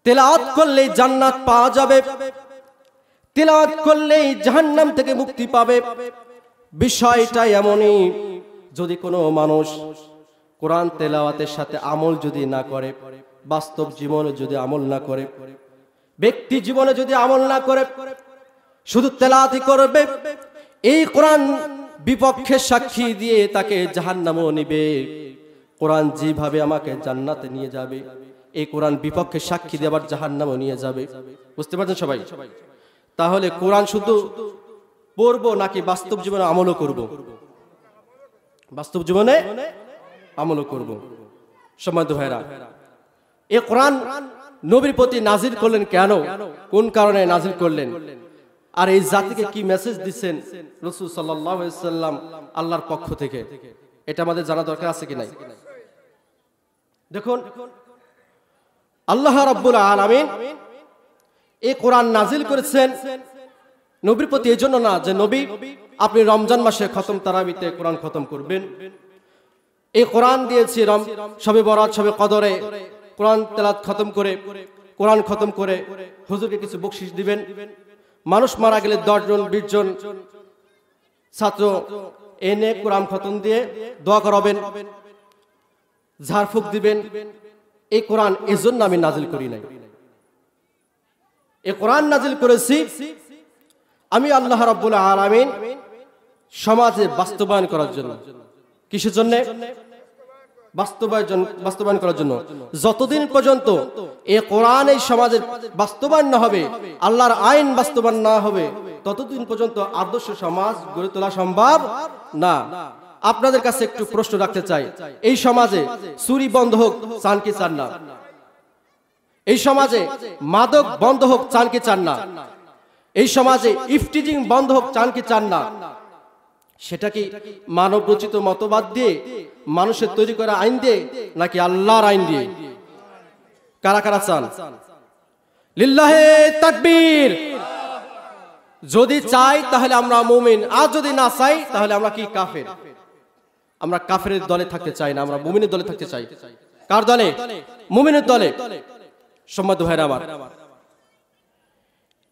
তেলাওয়াত করলেই জান্নাত পাওয়া যাবে, তেলাওয়াত করলেই জাহান্নাম থেকে মুক্তি পাবে। বিষয়টা এমনই, যদি কোনো মানুষ কোরআন তেলাওয়াতের সাথে আমল যদি না করে, বাস্তব জীবনে যদি আমল না করে, ব্যক্তি জীবনে যদি আমল না করে, শুধু তেলাওয়াতই করবে, এই কোরআন বিপক্ষে সাক্ষী দিয়ে তাকে জাহান্নামও নিবে। কোরআন যেভাবে আমাকে জান্নাতে নিয়ে যাবে, এই কোরআন বিপক্ষে সাক্ষী দিয়ে আবার জাহান্নামও নিয়ে যাবে। বুঝতে পারছেন সবাই? তাহলে কোরআন শুধু পড়বো নাকি বাস্তব জীবনে আমলও করব? বাস্তব জীবনে আমলও করব। সম্মানিত ভাইরা, এই কোরআন নবীর প্রতি নাজিল করলেন কেন, কোন কারণে নাজিল করলেন, আর এই জাতিকে কি মেসেজ দিচ্ছেন রাসূল সাল্লাল্লাহু আলাইহি ওয়াসাল্লাম আল্লাহর পক্ষ থেকে, এটা আমাদের জানা দরকার আছে কি নাই? দেখুন, আল্লাহ রাব্বুল আলামিন এই কোরআন নাজিল করেছেন নবীর প্রতি এই জন্য না যে নবী আপনি রমজান মাসে খতম তারাবিতে কোরআন খতম করবেন। এই কোরআন দিয়েছি শবে বরাত, শবে কদরে কোরআন তেলাওয়াত খতম করে, কোরআন খতম করে হুজুরকে কিছু বকশিশ দিবেন। মানুষ মারা গেলে 10 জন 20 জন ছাত্র এনে কোরআন খতম দিয়ে দোয়া করাবেন, ঝাড়ফুঁক দিবেন। এই কোরআন এজন্য আমি নাজিল করি নাই। এই কোরআন নাজিল করেছি আমি আল্লাহ রাব্বুল আলামিন সমাজে বাস্তবায়ন করার জন্য। কিসের জন্য? বাস্তবায়ন করার জন্য। যতদিন পর্যন্ত এই কোরআন এই সমাজের বাস্তবায়ন না হবে, আল্লাহর আইন বাস্তবায়ন না হবে, ততদিন পর্যন্ত আদর্শ সমাজ গড়ে তোলা সম্ভব না। আপনাদের কাছে একটু প্রশ্ন রাখতে চাই, এই সমাজে চুরি বন্ধ হোক চান কি চান না? এই সমাজে মাদক বন্ধ হোক চান কি চান না? এই সমাজে ইফটিজিং বন্ধ হোক চান কি চান না? সেটা কি মানব রচিত মতবাদ দিয়ে, মানুষের তৈরি করা আইন দিয়ে, নাকি আল্লাহর আইন দিয়ে? কারা কারা চান? লিল্লাহে তাকবীর। যদি চাই তাহলে আমরা মুমিন, আর যদি না চাই তাহলে আমরা কি কাফের? আমরা কাফেরের দলে থাকতে চাই না, আমরা মুমিনের দলে থাকতে চাই। কার দলে? মুমিনের দলে। সম্মানিত ভাইরা আমার,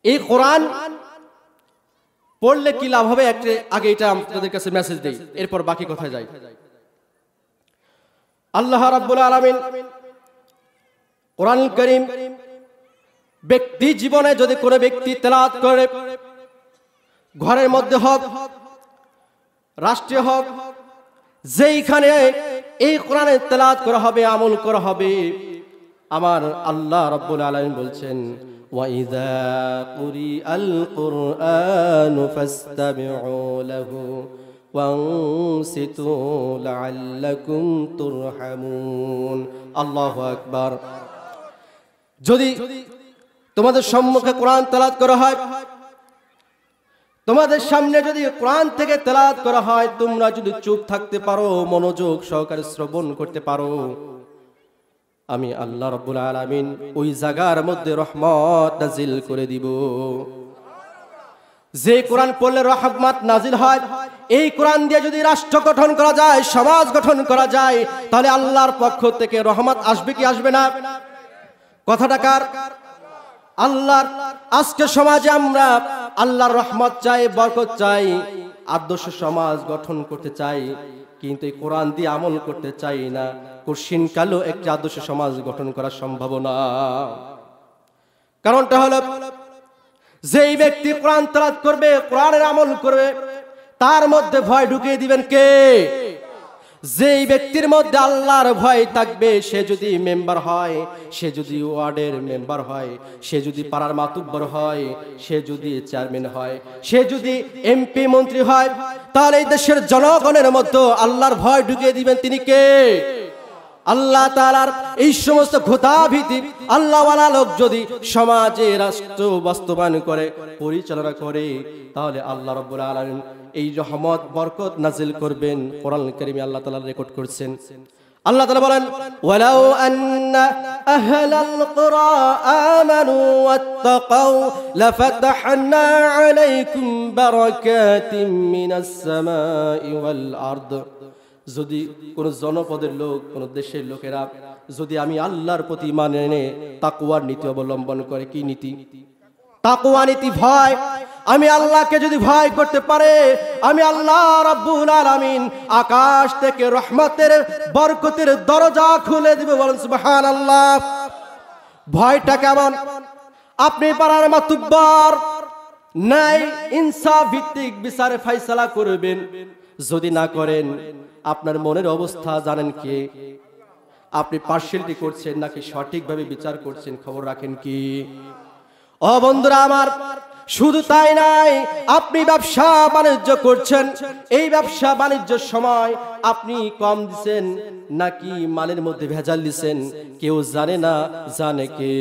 এই কোরআন পড়লে কি লাভ হবে আগে এটা আপনাদের কাছে মেসেজ দেই, এরপর বাকি কথায় যাই। আল্লাহ রাব্বুল আলামিন কোরআনুল কারীম ব্যক্তি জীবনে যদি কোনো ব্যক্তি তেলাওয়াত করে, ঘরের মধ্যে হোক, রাষ্ট্রীয় হোক, যেইখানে এই কোরআনের তেলাওয়াত করা হবে, আমল করা হবে, আমার আল্লাহ রাব্বুল আলামিন বলছেন وَإِذَا قُرِئَ الْقُرْآنُ فَاسْتَمِعُوا لَهُ وَأَنصِتُوا لَعَلَّكُمْ تُرْحَمُونَ। আল্লাহু আকবার। যদি তোমাদের সম্মুখে কোরআন তেলাওয়াত করা হয়, তোমাদের সামনে যদি কোরআন থেকে তেলাওয়াত করা হয়, তোমরা যদি চুপ থাকতে পারো, মনোযোগ সহকারে শ্রবণ করতে পারো, আমি আল্লাহ রাব্বুল আলামিন ওই জায়গার মধ্যে রহমত নাজিল করে দিব। যে কোরআন পড়লে রহমত নাজিল হয়, এই কোরআন দিয়ে যদি রাষ্ট্র গঠন করা যায়, সমাজ গঠন করা যায়, তাহলে আল্লাহর পক্ষ থেকে রহমত আসবে কি আসবে না? কথাটা কার? আল্লাহর। আজকে সমাজে আমরা আল্লাহর রহমত চাই, বরকত চাই, আদর্শ সমাজ গঠন করতে চাই, কিন্তু এই কোরআন দিয়ে আমল করতে চাই না। কঠিন কালো একটি আদর্শ সমাজ গঠন করা সম্ভব না। কারণটা হলো, যেই ব্যক্তি কোরআন তেলাওয়াত করবে, কোরআনের আমল করবে, তার মধ্যে ভয় ঢুকিয়ে দিবেন কে? যেই ব্যক্তির মধ্যে আল্লাহর ভয় থাকবে, সে যদি মেম্বার হয়, সে যদি ওয়ার্ডের মেম্বার হয়, সে যদি পাড়ার মাতুব্বর হয়, সে যদি চেয়ারম্যান হয়, সে যদি এমপি মন্ত্রী হয়, তাহলে এই দেশের জনগণের মধ্যে আল্লাহর ভয় ঢুকিয়ে দিবেন তিনি কে? আল্লাহ তাআলার এই সমস্ত খোদাভীতি আল্লাহওয়ালা লোক যদি সমাজে রাষ্ট্র বাস্তবায়ন করে, পরিচালনা করে, তাহলে আল্লাহ রাব্বুল আলামিন এই রহমত বরকত নাজিল করবেন। কোরআন কারীমে আল্লাহ তাআলা রেকর্ড করেছেন। আল্লাহ তাআলা বলেন, ওয়ালাউ আন্না আহলাল কুরা আমানু ওয়াত্তাকাউ লাফাতাহনা আলাইকুম বারাকাতিম মিনাস সামাই ওয়াল আরদ। যদি কোন জনপদের লোক, কোন দেশের লোকেরা যদি আমি আল্লাহর প্রতি ঈমান এনে তাকওয়ার নীতি অবলম্বন করে। কি নীতি? তাকওয়া নীতি, ভয়। আমি আল্লাহকে যদি ভয় করতে পারে, আমি আল্লাহ রাব্বুল আলামিন আকাশ থেকে রহমতের বরকতের দরজা খুলে দিবে। বলেন সুবহানাল্লাহ। ভয়টা কেমন? আপনি পাড়ার মাতুব্বর, নাই ইনসাফ ভিত্তিক বিচারে ফয়সালা করবেন। যদি না করেন, আপনার মনের অবস্থা জানেন কে? আপনি পার্সিয়ালিটি করছেন নাকি সঠিকভাবে বিচার করছেন, খবর রাখেন কি? ও বন্ধুরা আমার, শুধু তাই নাই, আপনি ব্যবসা বাণিজ্য করছেন, এই ব্যবসা বাণিজ্যের সময় আপনি কম দিচ্ছেন নাকি মালের মধ্যে ভেজাল দিচ্ছেন, কেউ জানে না, জানে কে?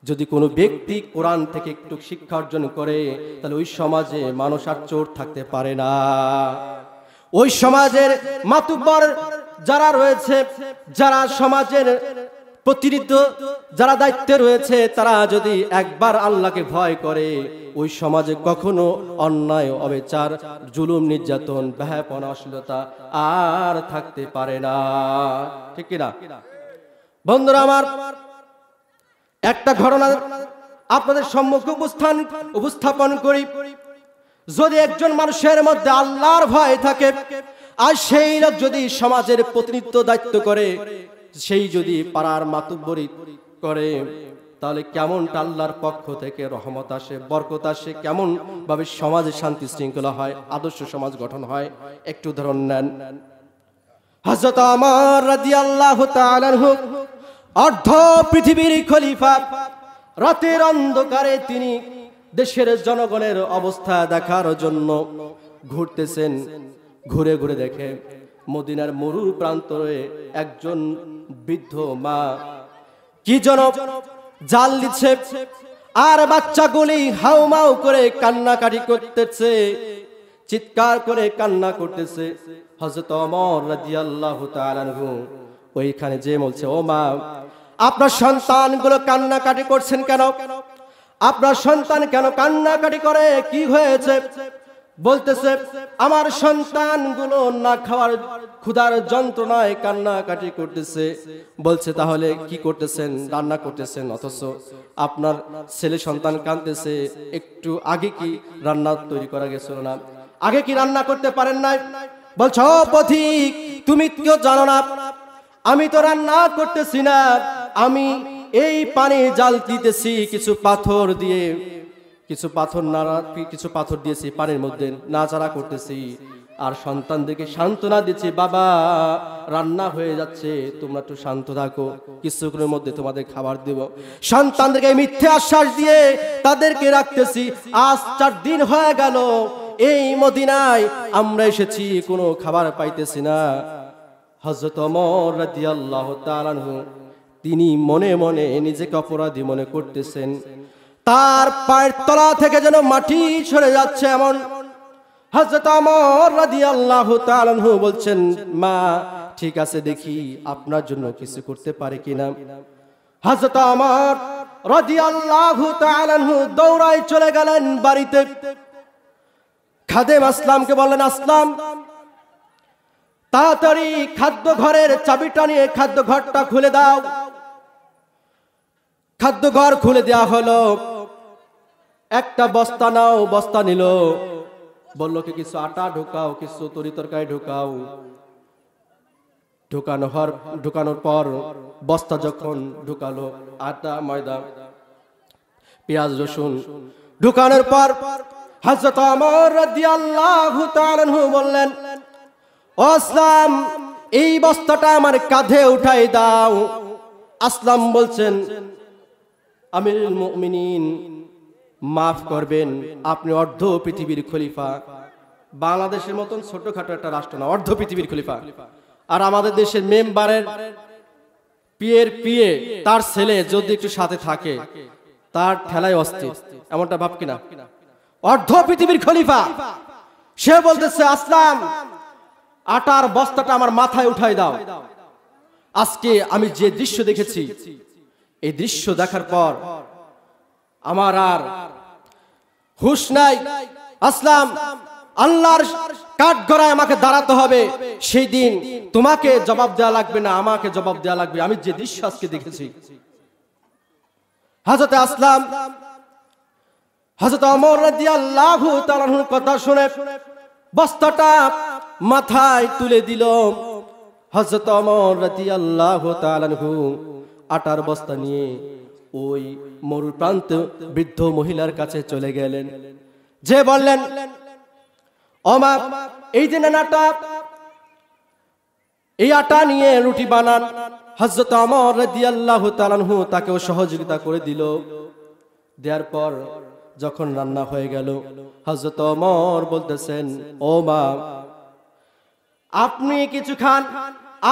যদি কোনো ব্যক্তি কোরআন থেকে একটু শিক্ষা অর্জন করে, তাহলে ওই সমাজে মানুষ আর চোর থাকতে পারে না। ওই সমাজের মাতুব্বর যারা রয়েছে, যারা সমাজের প্রতিনিধি, যারা দায়িত্বে রয়েছে, তারা যদি একবার আল্লাহকে ভয় করে, ওই সমাজে কখনো অন্যায়, অবিচার, জুলুম, নির্যাতন, বেহায়াপনা, অশ্লীলতা আর থাকতে পারে না। ঠিক কিনা বন্ধুরা আমার? একটা ঘটনা আপনাদের সম্মুখে উপস্থাপন করি। যদি একজন মানুষের মধ্যে আল্লাহর ভয় থাকে, আর সেই লোক যদি সমাজের প্রতিনিধিত্ব দায়িত্ব করে, সেই যদি পাড়ার মাতুব্বরি করে, তাহলে কেমনটা আল্লাহর পক্ষ থেকে রহমত আসে, বরকত আসে, কেমন ভাবে সমাজে শান্তি শৃঙ্খলা হয়, আদর্শ সমাজ গঠন হয়। একটু উদাহরণ নেন। হযরত ওমর রাদিয়াল্লাহু তাআলা আনহু, অর্ধ পৃথিবীর খলিফা, রাতের অন্ধকারে তিনি দেশের জনগণের অবস্থা দেখার জন্য ঘুরতেছেন। ঘুরে ঘুরে দেখে মদিনার মরুর প্রান্তরে একজন বৃদ্ধ মা কি যেন জাল দিচ্ছে, আর বাচ্চাগুলি হাউমাউ করে কান্নাকাটি করতেছে, চিৎকার করে কান্না করতেছে। হযরত ওমর রাদিয়াল্লাহু তাআলা আনহু ওইখানে যে বলছে, ও মা, আপনার সন্তানগুলো কান্নাকাটি করছেন কেন? আপনার সন্তান কেন কান্নাকাটি করে? কি হয়েছে? বলতেছে, আমার সন্তানগুলো না খাওয়ার ক্ষুধার যন্ত্রণায় কান্নাকাটি করতেছে। বলছে, তাহলে কি করতেছেন? রান্না করতেছেন, অথচ আপনার ছেলে সন্তান কাঁদতেছে। একটু আগে কি রান্না তৈরি করা গেছিল না? আগে কি রান্না করতে পারেন নাই? বলছো, পথিক, তুমি কেউ জানো না, আমি তো রান্না করতেছি না, আমি এই পানি জাল দিতেছি কিছু পাথর দিয়ে, কিছু পাথর দিয়েছি পানির মধ্যে, নাড়াচাড়া করতেছি, আর সন্তানদেরকে সান্ত্বনা দিচ্ছি, বাবা রান্না হয়ে যাচ্ছে, তোমরা একটু শান্ত থাকো, কিছুক্ষণের মধ্যে তোমাদের খাবার দেব। সন্তানদেরকে মিথ্যে আশ্বাস দিয়ে তাদেরকে রাখতেছি। আজ 4 দিন হয়ে গেল এই মদিনায় আমরা এসেছি, কোনো খাবার পাইতেছি না। হযরত ওমর রাদিয়াল্লাহু তাআলা আনহু তিনি মনে মনে নিজেকে অপরাধী মনে করতেছেন। তার পায়ের তলা থেকে যেন মাটি সরে যাচ্ছে এমন। হযরত ওমর রাদিয়াল্লাহু তাআলা আনহু বলছেন, মা ঠিক আছে, দেখি আপনার জন্য কিছু করতে পারে কিনা। হযরত ওমর রাদিয়াল্লাহু তাআলা আনহু দৌড়ায় চলে গেলেন বাড়িতে। খাদেম আসলামকে বললেন, আসলাম, তাড়াতাড়ি খাদ্য ঘরের চাবিটা নিয়ে খাদ্য ঘরটা খুলে দাও। খাদ্য ঘর খুলে দেওয়া হলো। একটা বস্তা নাও, বস্তা নিল। বলল কি কিছু আটা ঢোকাও, কিছু তরি তরকারি ঢোকাও। ঢোকানোর পর বস্তা যখন ঢুকালো, আটা, ময়দা, পেঁয়াজ, রসুন ঢুকানোর পর হযরত ওমর রাদিয়াল্লাহু তাআলা আনহু বললেন, ও আসলাম, এই বস্তাটা আমার কাঁধে উঠাই দাও। আসলাম বলছেন, আমিরুল মুমিনিন, মাফ করবেন, আপনি অর্ধ পৃথিবীর খলিফা। বাংলাদেশের মতন ছোটখাটো একটা রাষ্ট্র না, অর্ধ পৃথিবীর খলিফা। আর আমাদের দেশের মেম্বারের পিএ তার ছেলে যদি একটু সাথে থাকে, তার ঠেলায় অস্থির, এমনটা ভাব কিনা? অর্ধ পৃথিবীর খলিফা, সে বলতেছে, আসলাম, আটার বস্তাটা আমার মাথায় উঠাই দাও। আজকে আমি যে দৃশ্য দেখেছি, এই দৃশ্য দেখার পর আমার আর হুঁশ নাই। আসলাম, আল্লাহর কাঠগড়ায় আমাকে দাঁড়াতে হবে, সেই দিন তোমাকে জবাব দেওয়া লাগবে না, আমাকে জবাব দেওয়া লাগবে। আমি যে দৃশ্য আজকে দেখেছি, হযরত আসলাম হযরত ওমর রাদিয়াল্লাহু তাআলার কথা শুনে বস্তাটা মাথায় তুলে দিল। হযরত ওমর রাদিয়াল্লাহু তাআলা আটার বস্তা নিয়ে ওই মরু প্রান্ত বৃদ্ধ মহিলার কাছে চলে গেলেন, যে বললেন, ওমর এই যে আটা, এই আটা নিয়ে রুটি বানান। হযরত ওমর রাদিয়াল্লাহু তাআলা তাকেও সহযোগিতা করে দিল। দেওয়ার পর যখন রান্না হয়ে গেল, হযরত ওমর বলতেছেন, ও মা, আপনি কিছু খান,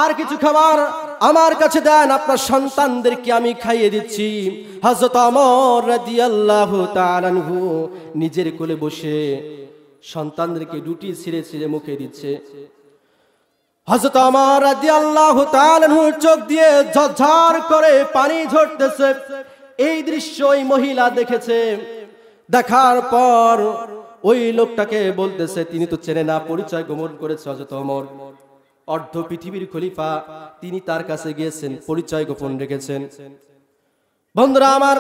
আর কিছু খাবার আমার কাছে দেন, আপনার সন্তানদেরকে আমি খাইয়ে দিচ্ছি। হযরত ওমর রাদিয়াল্লাহু তাআলা নিজের কোলে বসে সন্তানদেরকে রুটি ছিঁড়ে ছিঁড়ে মুখে দিচ্ছে। হযরত ওমর রাদিয়াল্লাহু তাআলা চোখ দিয়ে ঝরঝর করে পানি ঝরতেছে। এই দৃশ্য ওই মহিলা দেখেছে। দেখার পর ওই লোকটাকে বলতেছে, তিনি তো চেনে না, পরিচয় গোপন করেছে হযরত ওমর, অর্ধ পৃথিবীর খলিফা, তিনি তার কাছে গিয়েছেন, পরিচয় গোপন রেখেছেন। বন্ধুরা আমার,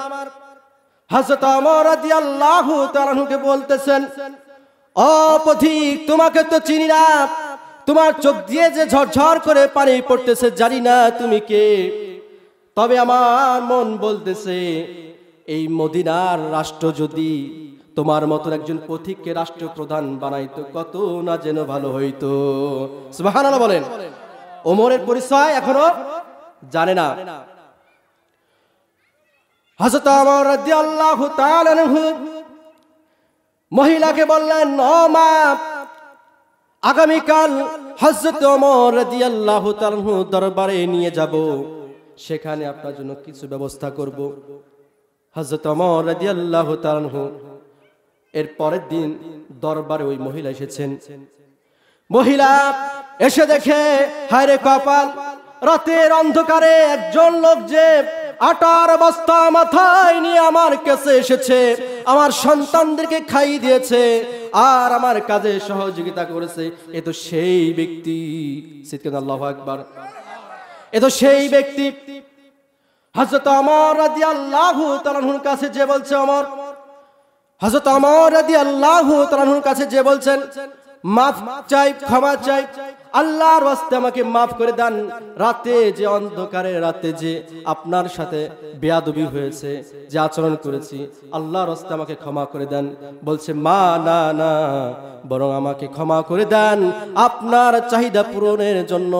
হযরত ওমর রাদিয়াল্লাহু তাআলাকে বলতেছেন, ও পথিক, তোমাকে তো চিনি না, তোমার চোখ দিয়ে যে ঝরঝর করে পানি পড়তেছে, জানি না তুমি কে, তবে আমার মন বলতেছে এই মদিনার রাষ্ট্র যদি তোমার মতন একজন পথিককে রাষ্ট্রপ্রধান বানাইতো, কত না যেন ভালো হইতো। সুবহানাল্লাহ বলেন। ওমরের পরিচয় এখনো জানে না। হযরত ওমর রাদিয়াল্লাহু তাআলা মহিলাকে বললেন, ও মা, আগামীকাল হযরত ওমর রাদিয়াল্লাহু তাআলা দরবারে নিয়ে যাব, সেখানে আপনার জন্য কিছু ব্যবস্থা করব। হযরত ওমর রাদিয়াল্লাহু তাআলা এর পরের দিন দরবারে ওই মহিলা এসেছেন। মহিলা এসে দেখে, হায় রে কপাল, রাতের অন্ধকারে একজন লোক যে আটার বস্তা মাথায় নিয়ে আমার কাছে এসেছে, আমার সন্তানদেরকে খাইয়ে দিয়েছে, আর আমার কাজে সহযোগিতা করেছে, এ তো সেই ব্যক্তি। সিদকান আল্লাহু আকবার। এ তো সেই ব্যক্তি। হযরত ওমর রাদিয়াল্লাহু তাআলার কাছে যে বলছে, ওমর, হযরত ওমর রাদিয়াল্লাহু তাআলার কাছে যে বলছেন, মাফ চাই, ক্ষমা চাই, আল্লাহর ওয়াস্তে আমাকে মাফ করে দেন, রাতে যে অন্ধকারে রাতে যে আপনার সাথে বেয়াদবি হয়েছে, যে আচরণ করেছি, আল্লাহর ওয়াস্তে আমাকে ক্ষমা করে দেন। বলছে, মা, না না, বরং আমাকে ক্ষমা করে দেন, আপনার চাহিদা পূরণের জন্য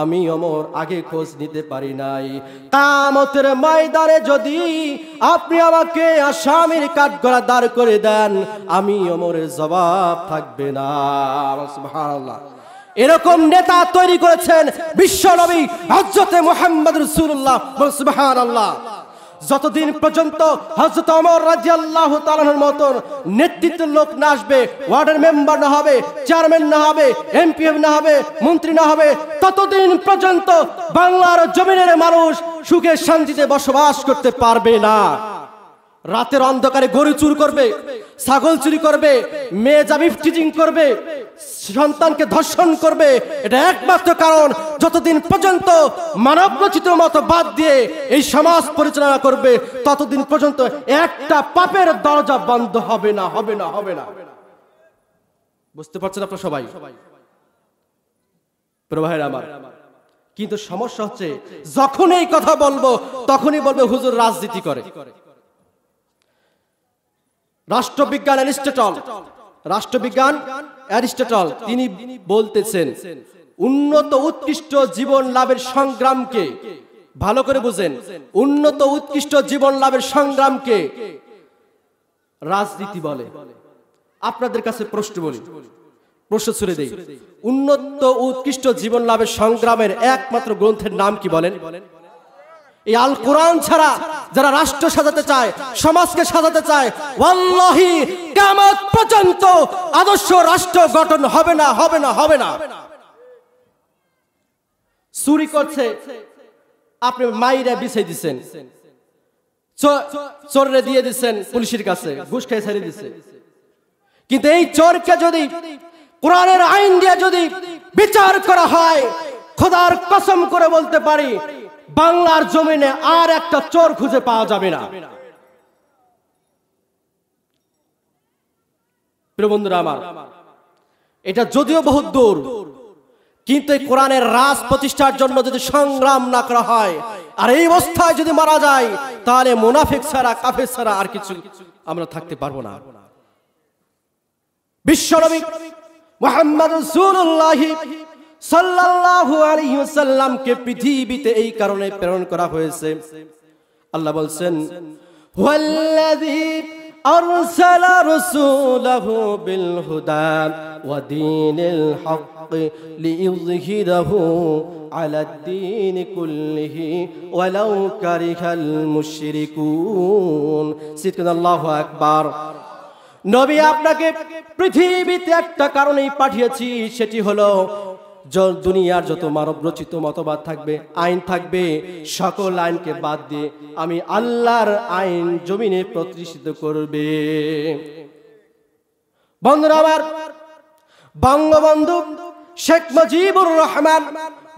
আমি ওমর আগে খোঁজ নিতে পারি নাই। কিয়ামতের ময়দানে যদি আপনি আমাকে আসামির কাঠগড়া দাঁড় করে দেন, আমি ওমরের জবাব থাকবে না। সুবহানাল্লাহ। এরকম নেতা তৈরি করেছেন বিশ্ব নবী হযরত মুহাম্মদ রাসূলুল্লাহ। সুবহানাল্লাহ। যতদিন পর্যন্ত হযরত ওমর রাদিয়াল্লাহু তাআলার মতন নেতৃত্বের লোক না আসবে, ওয়ার্ডের মেম্বার না হবে, চেয়ারম্যান না হবে, এমপি না হবে, মন্ত্রী না হবে, ততদিন পর্যন্ত বাংলার জমিনের মানুষ সুখে শান্তিতে বসবাস করতে পারবে না। রাতের অন্ধকারে গরু চুরি করবে, ছাগল চুরি করবে, মেয়ে যাবি টিচিং করবে, সন্তানকে ধর্ষণ করবে, এটা একমাত্র কারণ যতদিন পর্যন্ত মানবরচিত মতবাদ দিয়ে এই সমাজ পরিচালনা করবে, ততদিন পর্যন্ত একটা পাপের দরজা বন্ধ হবে না, হবে না, হবে না। বুঝতে পারছেন আপনারা সবাই? প্রিয় ভাইরা আমার, কিন্তু সমস্যা হচ্ছে যখন এই কথা বলবো তখনই বলবে হুজুর রাজনীতি করে। রাষ্ট্রবিজ্ঞান অ্যারিস্টটল তিনি বলতেছেন, উন্নত উৎকৃষ্ট জীবন লাভের সংগ্রামকে, ভালো করে বুঝেন, উন্নত উৎকৃষ্ট জীবন লাভের সংগ্রামকে রাজনীতি বলে। আপনাদের কাছে প্রশ্ন বলি, প্রশ্ন ছুড়ে দেই, উন্নত উৎকৃষ্ট জীবন লাভের সংগ্রামের একমাত্র গ্রন্থের নাম কি বলেন? এই আল কোরআন ছাড়া যারা রাষ্ট্র সাজাতে চায়, সমাজকে সাজাতে চায়, ওয়াল্লাহি কিয়ামত পর্যন্ত আদর্শ রাষ্ট্র গঠন হবে না, হবে না, হবে না। চুরি করছে, আপনি মাইরা বিছাই দিচ্ছেন, চোররে দিয়ে দিচ্ছেন পুলিশের কাছে, ঘুষ খেয়ে ছেড়ে দিচ্ছে। কিন্তু এই চোরকে যদি কোরআনের আইন দিয়ে যদি বিচার করা হয়, খোদার কসম করে বলতে পারি বাংলার জমিনে আর একটা চোর খুঁজে পাওয়া যাবে না। প্রিয় বন্ধুরা আমার, এটা যদিও বহুত দূর, কিন্তু এই কোরআনের রাজ প্রতিষ্ঠার জন্য যদি সংগ্রাম না করা হয়, আর এই অবস্থায় যদি মারা যায়, তাহলে মুনাফিক ছাড়া, কাফের ছাড়া আর কিছু আমরা থাকতে পারবো না। বিশ্বনবী মুহাম্মদ রাসূলুল্লাহ সাল্লাল্লাহু আলাইহি ওয়াসাল্লামকে পৃথিবীতে এই কারণে প্রেরণ করা হয়েছে। আল্লাহ বলছেন, হুয়াল্লাযী আরসালা রাসূলাহু বিল হুদা ওয়া দীনিল হক লিইয়ুযহিরাহু আলাদ-দীন কুল্লিহি ওয়ালাউ কারিহাল মুশরিকুন। সিদকাল্লাহু আকবার। নবী, আপনাকে পৃথিবীতে একটা কারণেই পাঠিয়েছি, সেটি হলো দুনিয়ার যত মানব রচিত মতবাদ থাকবে, আইন থাকবে, সকল আইনকে বাদ দিয়ে আমি আল্লাহর আইন জমিনে প্রতিষ্ঠিত করবে। বন্ধুরা আমার, বঙ্গবন্ধু শেখ মুজিবুর রহমান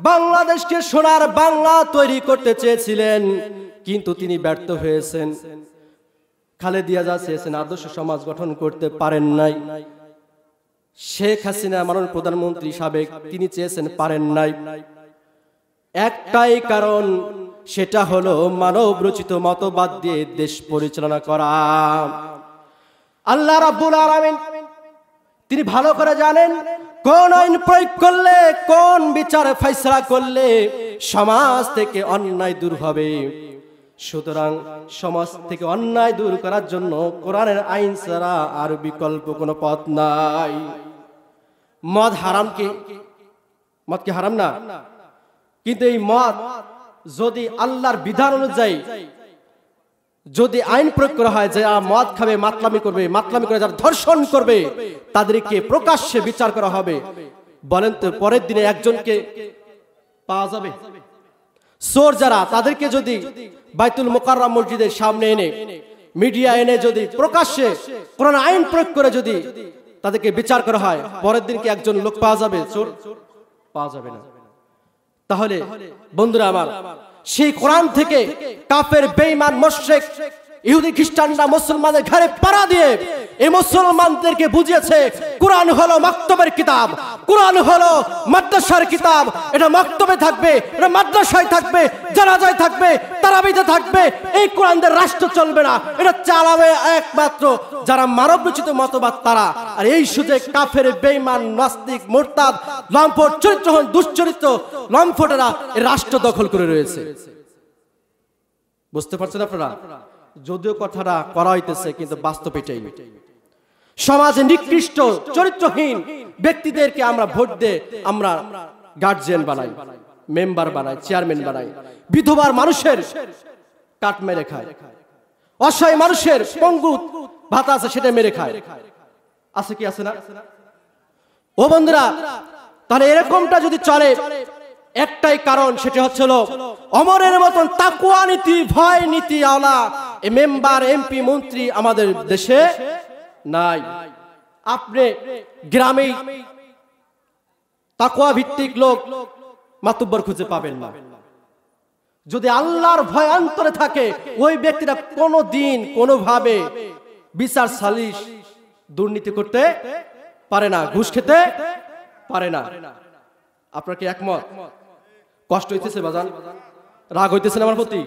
বাংলাদেশকে সোনার বাংলা তৈরি করতে চেয়েছিলেন, কিন্তু তিনি ব্যর্থ হয়েছেন। খালেদা জিয়া চেয়েছেন আদর্শ সমাজ গঠন করতে পারেন নাই। শেখ হাসিনা মাননীয় প্রধানমন্ত্রী সাবেক, তিনি চেয়েছেন, পারেন নাই। একটাই কারণ, সেটা হলো মানব রচিত মতবাদ দিয়ে দেশ পরিচালনা করা। আল্লাহ রাব্বুল আলামিন তিনি ভালো করে জানেন কোন আইন প্রয়োগ করলে, কোন বিচার ফয়সালা করলে সমাজ থেকে অন্যায় দূর হবে। সুতরাং সমাজ থেকে অন্যায় দূর করার জন্য কোরআনের আইন ছাড়া আর বিকল্প কোনো পথ নাই। মদ হারাম কি? মদ কি হারাম না? কিন্তু এই মদ যদি আল্লাহর বিধান অনুযায়ী যদি আইন প্রয়োগ করা হয়, যে মদ খাবে, মাতলামি করবে, মাতলামি করে যারা ধর্ষণ করবে তাদেরকে প্রকাশ্যে বিচার করা হবে, বলেন তো পরের দিনে একজনকে পাওয়া যাবে? চোর যারা, তাদেরকে যদি বাইতুল মুকাররম মসজিদের সামনে এনে, মিডিয়া এনে যদি প্রকাশ্যে কোরআন আইন প্রয়োগ করে যদি তাদেরকে বিচার করা হয়, পরের দিন কি একজন লোক পাওয়া যাবে? চোর পাওয়া যাবে না। তাহলে বন্ধুরা আমার, সেই কোরআন থেকে কাফের, বেঈমান, মুশরিক, ইহুদি খ্রিস্টানরা মুসলমানদের ঘরে পাড়া দিয়ে এই মুসলমানদেরকে বুঝিয়েছে কোরআন হলো মাকতবের কিতাব, কোরআন হলো মাদ্রাসার কিতাব। এটা মাকতবে থাকবে, এটা মাদ্রাসায় থাকবে, জানাজায় থাকবে, তারাবিতে থাকবে। এই কোরআনদের রাষ্ট্র চলবে না, এটা চালাবে একমাত্র যারা মানব রচিত মতবাদ তারা। আর এই সুযোগ কাফের, বেঈমান, নাস্তিক, মুরতাদ, লম্পট, চরিত্রহীন, দুশ্চরিত্র লম্পটেরা এই রাষ্ট্র দখল করে রয়েছে। বুঝতে পারছেন আপনারা? যদিও কথাটা করা হইতেছে, কিন্তু বাস্তব এটাই। সমাজে নিকৃষ্ট, চরিত্রহীন ব্যক্তিদেরকে আমরা ভোট দিয়ে আমরা গার্জিয়ান বানাই, মেম্বার বানাই, চেয়ারম্যান বানাই। বিধবার মানুষের কাট মেরে খায়, অসহায় মানুষের পঙ্গু ভাতা আছে সেটা মেরে খায়। আছে কি আছে না? ও বন্ধুরা, তাহলে এরকমটা যদি চলে, একটাই কারণ, সেটা হচ্ছিল ওমরের মতন তাকওয়া নীতি, ভয় নীতি আওলা মেম্বার, এমপি, মন্ত্রী আমাদের দেশে নাই। আপনি গ্রামে তাকওয়া ভিত্তিক লোক মাতুব্বর খুঁজে পাবেন না। যদি আল্লাহর ভয় অন্তরে থাকে, ওই ব্যক্তিরা কোনো দিন কোনোভাবে বিচার, সালিশ, দুর্নীতি করতে পারে না, ঘুষ খেতে পারে না। আপনার কি একমত? কষ্ট হইতেছে বাজান? রাগ হইতেছে আমার প্রতি?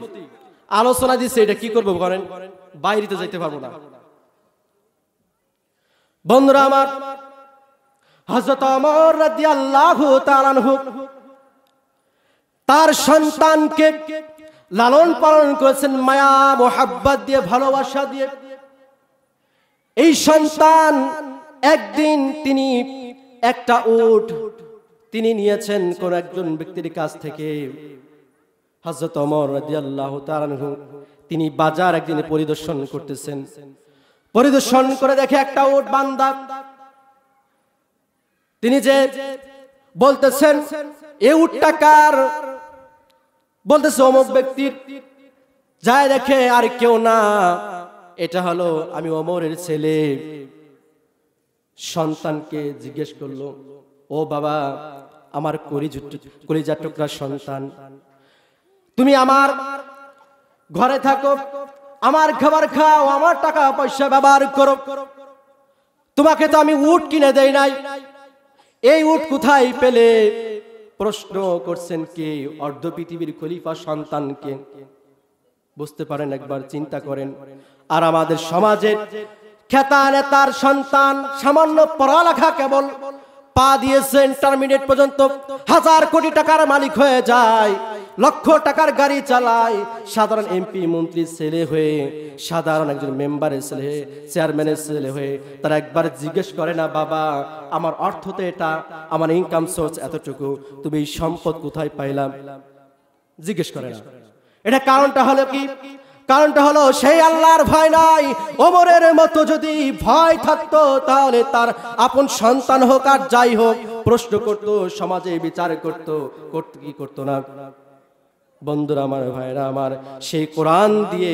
আলোচনা দিচ্ছে, এটা কি করবো করেন? বাইরেতে যাইতে পারবো না। বন্ধুরা আমার, হযরত ওমর রাদিয়াল্লাহু তাআলা আনহু তার সন্তানকে লালন পালন করেছেন মায়া মোহাব্বত দিয়ে, ভালোবাসা দিয়ে। এই সন্তান একদিন তিনি একটা উট তিনি নিয়েছেন কোন একজন ব্যক্তির কাছ থেকে। হযরত ওমর রাদিয়াল্লাহু তাআলা আনহু তিনি বাজার একদিন পরিদর্শন করতেছেন। পরিদর্শন করে দেখে একটা উট বান্দা। তিনি যে বলতেছেন এই উটটা কার, বলতেছে অমুক ব্যক্তির। যায় দেখে আর কেউ না, এটা হলো আমি ওমরের ছেলে। সন্তানকে জিজ্ঞেস করলো, ও বাবা, আমার কলিজার টুকরা সন্তান, তুমি আমার ঘরে থাকো, আমার খাবার খাও, আমার টাকা পয়সা ব্যবহার করো, তোমাকে তো আমি উট কিনে দেই নাই, এই উট কোথায় পেলে? প্রশ্ন করছেন কে? অর্ধ পৃথিবীর খলিফা সন্তানকে। বুঝতে পারেন, একবার চিন্তা করেন। আর আমাদের সমাজের খেতা নেতার সন্তান সামান্য পড়ালেখা, কেবল পা দিয়েছে ইন্টারমিডিয়েট পর্যন্ত, 1000 কোটি টাকার মালিক হয়ে যায়, লক্ষ টাকার গাড়ি চালায়, সাধারণ এমপি মন্ত্রীর ছেলে হয়ে, সাধারণ একজন মেম্বারের ছেলে হয়ে, চেয়ারম্যানের ছেলে হয়ে, তারা একবার জিজ্ঞেস করে না, বাবা আমার অর্থ তো এটা, আমার ইনকাম সোর্স এতটুকু, তুমি এই সম্পদ কোথায় পাইলাম? জিজ্ঞেস করে না। এটা কারণটা হলো কি? কারণটা হলো সেই আল্লাহর ভয় নাই। ওমরের মতো যদি ভয় থাকতো, তাহলে তার আপন সন্তান হোক আর যাই হোক, প্রশ্ন করতো, সমাজে বিচার করতো, কি করতো না? বন্ধুরা আমার, ভাইরা আমার, সেই কোরআন দিয়ে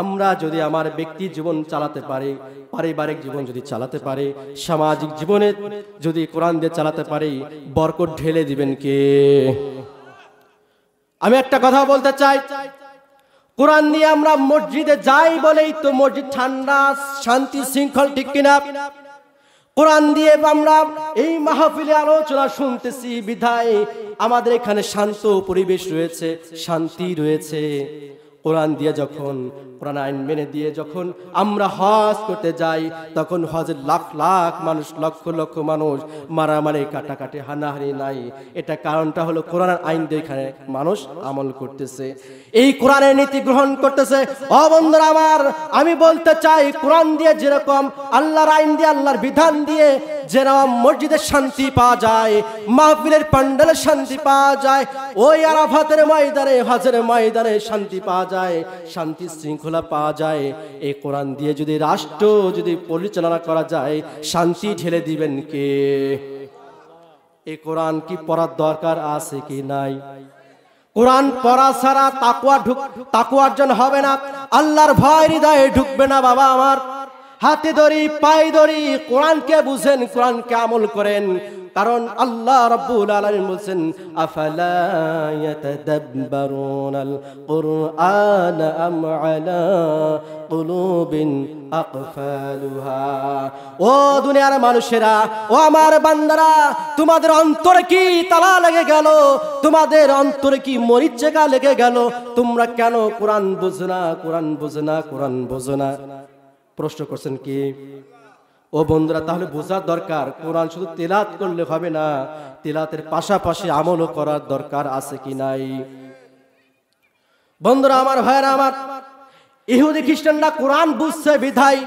আমরা যদি আমার ব্যক্তি জীবন চালাতে পারি, পারিবারিক জীবন যদি চালাতে পারি, সামাজিক জীবনে যদি কোরআন দিয়ে চালাতে পারি, বরকত ঢেলে দিবেন কে? আমি একটা কথা বলতে চাই, কোরআন নিয়ে আমরা মসজিদে যাই বলেই তো মসজিদ ঠান্ডা, শান্তি শৃঙ্খল, ঠিক কিনা? কোরআন দিয়ে আমরা এই মাহফিলে আলোচনা শুনতেছি বিধায় আমাদের এখানে শান্ত পরিবেশ রয়েছে, শান্তি রয়েছে। কোরআন দিয়ে যখন, কোরআন আইন মেনে দিয়ে যখন আমরা হজ করতে যাই, তখন হজের লাখ লাখ মানুষ, লক্ষ লক্ষ মানুষ, মারামারি কাটাকাটি হানাহানি নাই। এটা কারণটা হলো কোরআন আইন দিয়ে এখানে মানুষ আমল করতেছে, এই কোরআনের নীতি গ্রহণ করতেছে। ও বন্ধুরা আমার, আমি বলতে চাই, কোরআন দিয়ে যেরকম, আল্লাহর আইন দিয়ে, আল্লাহর বিধান দিয়ে যেরকম মসজিদের শান্তি পাওয়া যায়, মাহফিলের প্যান্ডেলে শান্তি পাওয়া যায়, ওই আরাফাতের ময়দানে, হজের ময়দানে শান্তি পাওয়া যায়, শান্তি শৃঙ্খলা পাওয়া যায়। এই কোরআন দিয়ে যদি রাষ্ট্র যদি পরিচালনা করা যায়, শান্তি ঢেলে দিবেন কে? এই কোরআন কি পড়ার দরকার আছে কি নাই? কোরআন পড়া ছাড়া তাকওয়া অর্জন হবে না, আল্লাহর ভয় হৃদয়ে ঢুকবে না। বাবা আমার, হাতে ধরি পায়ে ধরি কোরআনকে বুঝেন, কোরআনকে আমল করেন। কারণ আল্লাহ রাব্বুল আলামিন বলেন, আফালা ইয়াতাদাব্বারুনাল কুরআন আম আলা কুলুবিন আকফালুহা। ও দুনিয়ার মানুষেরা, ও আমার বান্দারা, তোমাদের অন্তরে কি তালা লেগে গেল? তোমাদের অন্তরে কি মরিচা লেগে গেল? তোমরা কেন কোরআন বুঝো না, কোরআন বুঝো না, কোরআন বুঝো না? প্রশ্ন করছেন কি? ও বন্ধুরা, তাহলে বোঝার দরকার, কোরআন শুধু তেলাওয়াত করলে হবে না, তেলাওয়াতের পাশাপাশি আমলও করার দরকার আছে কি নাই? বন্ধুরা আমার, ভাইরা আমার, ইহুদি খ্রিস্টানরা কোরআন বুঝছে বিধায়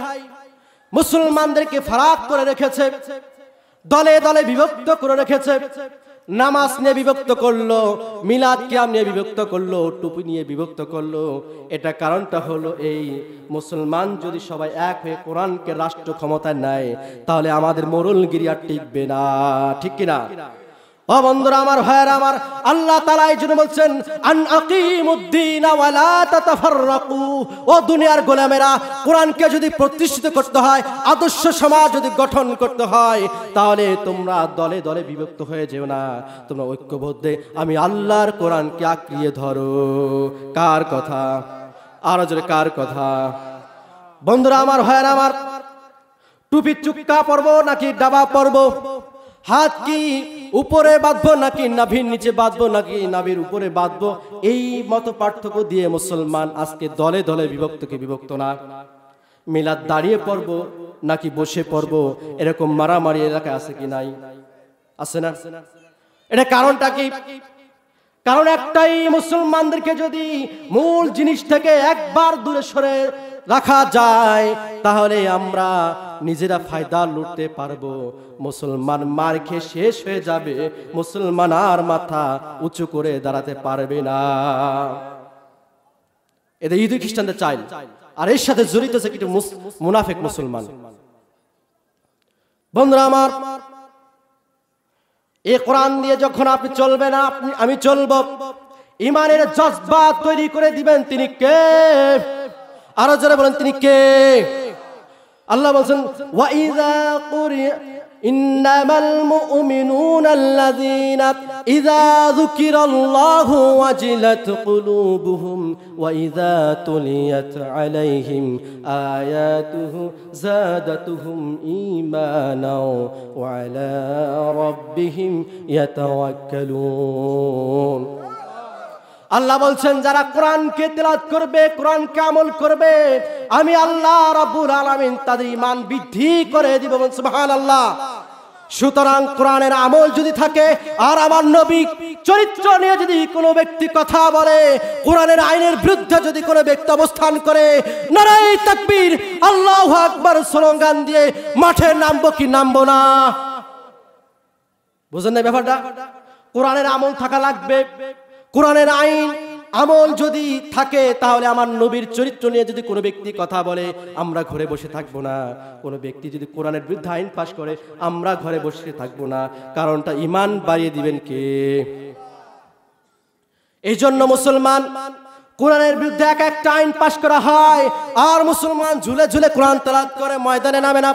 মুসলমানদেরকে ফারাক করে রেখেছে, দলে দলে বিভক্ত করে রেখেছে। নামাজ নিয়ে বিভক্ত করলো, মিলাদ কিয়াম নিয়ে বিভক্ত করলো, টুপি নিয়ে বিভক্ত করলো। এটা কারণটা হলো এই, মুসলমান যদি সবাই এক হয়ে কোরআনকে রাষ্ট্র ক্ষমতায় নেয়, তাহলে আমাদের মোরলগিরি আর টিকবে না, ঠিক কিনা? ও বন্ধুরা আমার, ভাইরা আমার, আল্লাহ তাআলা এই জন্য বলছেন, আন আকিমুদ্দিন ওয়া লা তাতাফাররাকু। ও দুনিয়ার গোলামেরা, কোরআনকে যদি প্রতিষ্ঠিত করতে হয়, আদর্শ সমাজ যদি গঠন করতে হয়, তাহলে তোমরা দলে দলে বিভক্ত হয়ে যেও না, তোমরা ঐক্যবদ্ধে আমি আল্লাহর কোরআনকে আঁকড়িয়ে ধরো। কার কথা? আরো জোরে কার কথা? বন্ধুরা আমার, ভাইরা আমার, টুপি চুক্কা পরবো নাকি ডাবা পরবো? হাত কি উপরে বাঁধবো নাকি নাভির নিচে বাঁধবো নাকি নাভির উপরে বাঁধবো? এই মত পার্থক্য দিয়ে মুসলমান আজকে দলে দলে বিভক্ত না। মিলাদ দাঁড়িয়ে পড়বো নাকি বসে পড়বো, এরকম মারামারি এলাকায় আছে কি নাই? আছে না? এটা কারণটা কি? কারণ একটাই, মুসলমানদেরকে যদি মূল জিনিস থেকে একবার দূরে সরে রাখা যায়, তাহলে আমরা নিজেরা ফায়দা লুটতে পারবো। মুসলমান মার খেয়ে শেষ হয়ে যাবে, মুসলমান আর মাথা উঁচু করে দাঁড়াতে পারবে না। এদের ইহুদি খ্রিস্টানদের চাই, আর এর সাথে জড়িত আছে কিছু মুনাফিক মুসলমান। বন্ধুরা আমার, এই কোরআন দিয়ে যখন আপনি চলবেন, আমি চলবো, ইমানের জজবা তৈরি করে দিবেন তিনি কে? আরো জোরে বলেন, তিনি কে? আল্লাহ বলছেন ওয়া ইযা কুরিয়া ইন্নামাল মুমিনুনা আল্লাযীনা ইযা যুকিরাল্লাহু ওয়াজিলাত কুলুবুহুম ওয়া ইযা তুলিয়াত আলাইহিম আয়াতুহু যাদাতুহুম ঈমানাও ওয়া আলা রাব্বিহিম ইয়াতাওয়াক্কালুন। আল্লাহ বলছেন যারা কোরআনকে তেলাওয়াত করবে, কোরআনকে আমল করবে, আমি আল্লাহ রাব্বুল আলামিন তাদের ঈমান বৃদ্ধি করে দিব। সুবহানাল্লাহ। সুতরাং কোরআনের আমল যদি থাকে আর আমার নবী চরিত্র নিয়ে যদি কোনো ব্যক্তি কথা বলে, কোরআনের আইনের বিরুদ্ধে যদি কোনো ব্যক্তি অবস্থান করে, নারায়ে তাকবীর আল্লাহু আকবার স্লোগান দিয়ে মাঠে নামবো কি নামবো না? বুঝেন না ব্যাপারটা? কোরআনের আমল থাকা লাগবে। কোরআনের আইন আমল যদি থাকে তাহলে আমার নবীর চরিত্র নিয়ে যদি কোনো ব্যক্তি কথা বলে আমরা ঘরে বসে থাকবো না। কোনো ব্যক্তি যদি কোরআনের বিরুদ্ধে আইন পাশ করে আমরা ঘরে বসে থাকবো না। কারণটা ঈমান বাড়িয়ে দিবেন কে? এই জন্য মুসলমান কোরআনের বিরুদ্ধে এক একটা আইন পাশ করা হয় আর মুসলমান ঝুলে ঝুলে কোরআন তেলাওয়াত করে ময়দানে নামে না।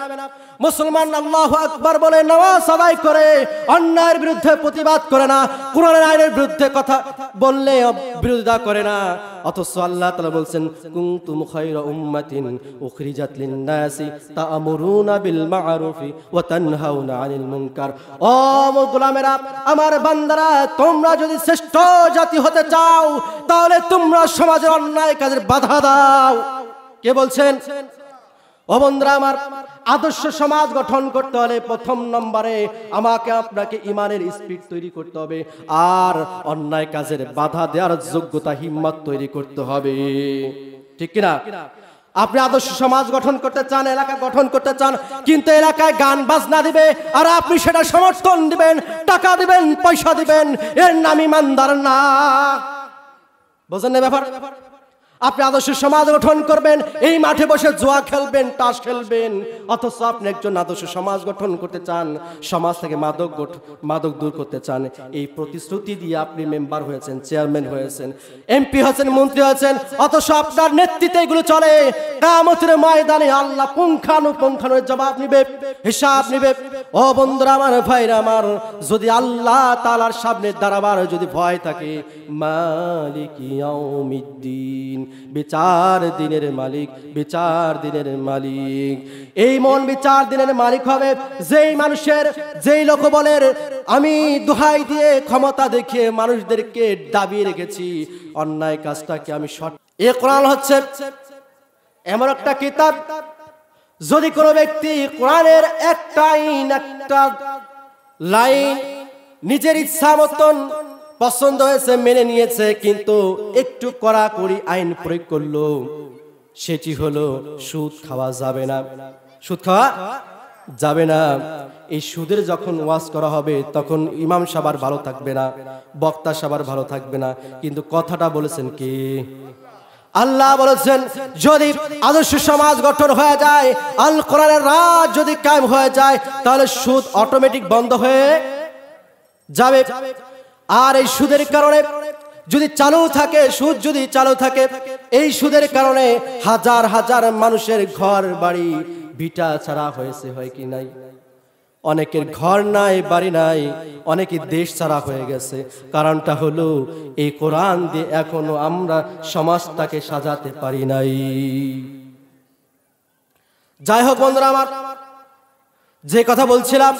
মুসলমান আল্লাহু আকবার বলে নামাজ আদায় করে, অন্যায়ের বিরুদ্ধে প্রতিবাদ করে না, কোরআনের আইনের বিরুদ্ধে কথা বললে বিরোধিতা করে না। অথচ আল্লাহ তাআলা বলছেন কুনতুম খায়রা উম্মাতিন উখরিজাত লিন-নাসি তা'মুরুনা বিল মা'রুফি ওয়া তানহাউনা আনিল মুনকার। ও গোলামেরা, আমার বান্দারা, তোমরা যদি শ্রেষ্ঠ জাতি হতে চাও তাহলে তোমরা সমাজের অন্যায় কাজের বাধা দাও। কে বলছেন? ও বন্ধুরা আমার, আদর্শ সমাজ গঠন করতে হলে প্রথম নম্বরে আমাকে আপনাকে ইমানের স্পিরিট তৈরি করতে হবে আর অন্যায় কাজের বাধা দেওয়ার যোগ্যতা হিম্মত তৈরি করতে হবে। ঠিক কিনা? আপনি আদর্শ সমাজ গঠন করতে চান, এলাকা গঠন করতে চান, কিন্তু এলাকায় গান বাজনা দিবে আর আপনি সেটা সমর্থন দিবেন, টাকা দিবেন, পয়সা দিবেন, এর নাম ইমানদার না। বুঝেন না ব্যাপার? আপনি আদর্শ সমাজ গঠন করবেন, এই মাঠে বসে জুয়া খেলবেন, তাস খেলবেন, অথচ আপনি একজন আদর্শ সমাজ গঠন করতে চান, সমাজ থেকে মাদক দূর করতে চান। এই প্রতিশ্রুতি দিয়ে আপনি মেম্বার হয়েছেন, চেয়ারম্যান হয়েছেন, এমপি হয়েছেন, মন্ত্রী হয়েছেন, অথচ আপনার নেতৃত্বে এগুলো চলে। কিয়ামতের ময়দানে আল্লাহ পুঙ্খানুপুঙ্খানু জবাব নিবে, হিসাব নিবে। ও বন্ধুরা আমার, ভাইরা আমার, যদি আল্লাহ তাআলার সামনে দাঁড়াবার যদি ভয় থাকে, মালিক ইয়াউমিদ্দিন, বিচার দিনের মালিক, বিচার দিনের মালিক, এই মন বিচার দিনের মালিক হবে যেই মানুষের, যেই লোক বলের আমি দোহাই দিয়ে ক্ষমতা দেখিয়ে মানুষদেরকে দাবিয়ে রেখেছি অন্যায় কাজটাকে আমি সঠিক। এই কোরআন হচ্ছে এমন একটা কিতাব, যদি কোনো ব্যক্তি কোরআনের একটা আইন, একটা লাইন নিজের ইচ্ছা মতন পছন্দ হয়েছে মেনে নিয়েছে, কিন্তু একটু কড়াকড়ি আইন প্রয়োগ করলো, সেটি হলো সুদ খাওয়া যাবে না। সুদ খাওয়া যাবে না। এই সুদের যখন ওয়াজ করা হবে তখন ইমাম সাহেব ভালো থাকবে না, বক্তা সাহেব ভালো থাকবে না, কিন্তু কথাটা বলেছেন কে? আল্লাহ বলেছেন যদি আদর্শ সমাজ গঠন হয়ে যায়, আল কোরআনের রাজ যদি কায়েম হয়ে যায়, তাহলে সুদ অটোমেটিক বন্ধ হয়ে যাবে। আর এই সুদের কারণে যদি চালু থাকে, সুদ যদি চালু থাকে, এই সুদের কারণে হাজার হাজার মানুষের ঘর বাড়ি ভিটা ছাড়া হয়েছে, হয় কি নাই? অনেকের ঘর নাই, বাড়ি নাই, অনেকে দেশ ছাড়া হয়ে গেছে। কারণটা হলো এই কোরআন দিয়ে এখনো আমরা সমাজটাকে সাজাতে পারি নাই। যাই হোক বন্ধুরা আমার, যে কথা বলছিলাম,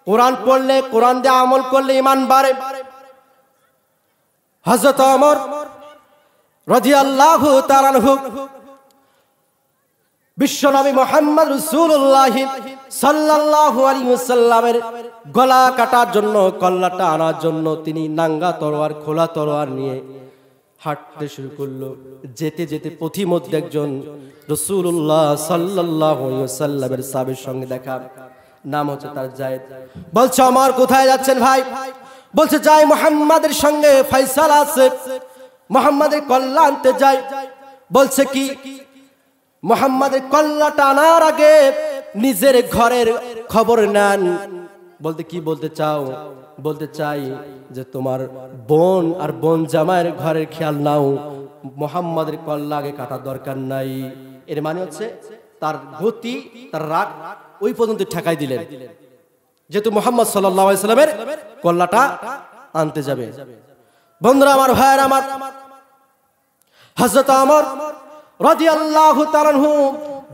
কোরআন পড়লে, কোরআন দিয়ে আমল করলে ঈমান বাড়ে। হযরত ওমর রাদিয়াল্লাহু তাআলা আনহু বিশ্বনবী মুহাম্মদ রাসূলুল্লাহ সাল্লাল্লাহু আলাইহি ওয়াসাল্লামের গলা কাটার জন্য, কল্লাটা আনার জন্য তিনি নাঙ্গা তরোয়ার, খোলা তরোয়ার নিয়ে হাঁটতে শুরু করলো। যেতে যেতে পথিমধ্যে একজন রাসূলুল্লাহ সাল্লাল্লাহু আলাইহি ওয়াসাল্লামের সাহাবীর সঙ্গে দেখা, নাম হচ্ছে তার যায়েদ। বলছে ওমর কোথায় যাচ্ছেন ভাই? বলছে যাই মুহাম্মাদের সঙ্গে ফয়সালা আছে, মুহাম্মাদের কল্লা আনতে যাই। বলছে কি? মুহাম্মাদের কল্লাটা আনার আগে নিজের ঘরের খবর নেন। বলতে কি বলতে চাও? বলতে চাই যে তোমার বোন আর বোন জামাইয়ের ঘরের খেয়াল নাও, মুহাম্মাদের কল্লা আগে কাটা দরকার নাই। এর মানে হচ্ছে তার গতি, তার রাগ ওই পর্যন্ত ঠেকাই দিলেন, যেহেতু মুহাম্মদ সাল্লাল্লাহু আলাইহি সাল্লামের কল্লাটা আনতে যাবে। বন্ধুরা আমার, ভাইয়েরা আমার, হযরত ওমর রাদিয়াল্লাহু তাআলা আনহু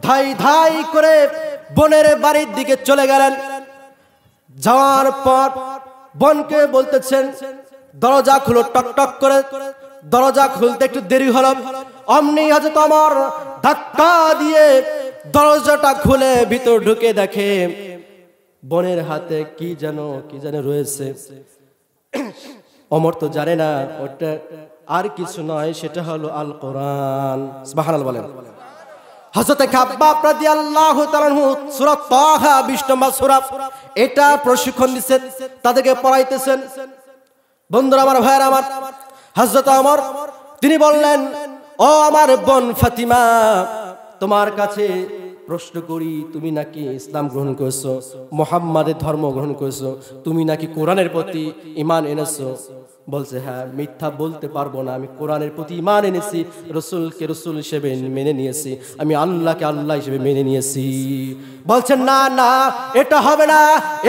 ধাই ধাই করে বোনের বাড়ির দিকে চলে গেলেন। যাওয়ার পর বোনকে বলতেছেন, দরজা খুলো, টক টক করে দরজা খুলতে একটু দেরি হলো। অমনি হযরত ওমর ধাক্কা দিয়ে দরজাটা খুলে ভিতর ঢুকে দেখে বোনের হাতে কি যেন রয়েছে। ওমর তো জানে না ওটা আর কিছু নয়, সেটা হলো আল কোরআন। সুবহানাল্লাহ বলেন। হযরত খাব্বাব রাদিয়াল্লাহু তাআলা আনহু সূরা তাহা 20 নম্বর সূরা, এটা প্রশিক্ষণ দিচ্ছেন, তাদেরকে পড়াইতেছেন। বন্ধুরা আমার, ভাইয়েরা আমার, হযরত ওমর তিনি বললেন, ও আমার বোন ফাতিমা, তোমার কাছে প্রশ্ন করি, তুমি নাকি ইসলাম গ্রহণ করেছো, মুহাম্মাদের ধর্ম গ্রহণ করেছো, তুমি নাকি কোরআনের প্রতি ঈমান এনেছো? বলছে, হ্যাঁ, মিথ্যা বলতে পারবো না, আমি কোরআনের প্রতি ঈমান এনেছি, রাসূলকে রাসূল হিসেবে মেনে নিয়েছি, আমি আল্লাহকে আল্লাহ হিসেবে মেনে নিয়েছি। বলছেন, না না, এটা হবে না,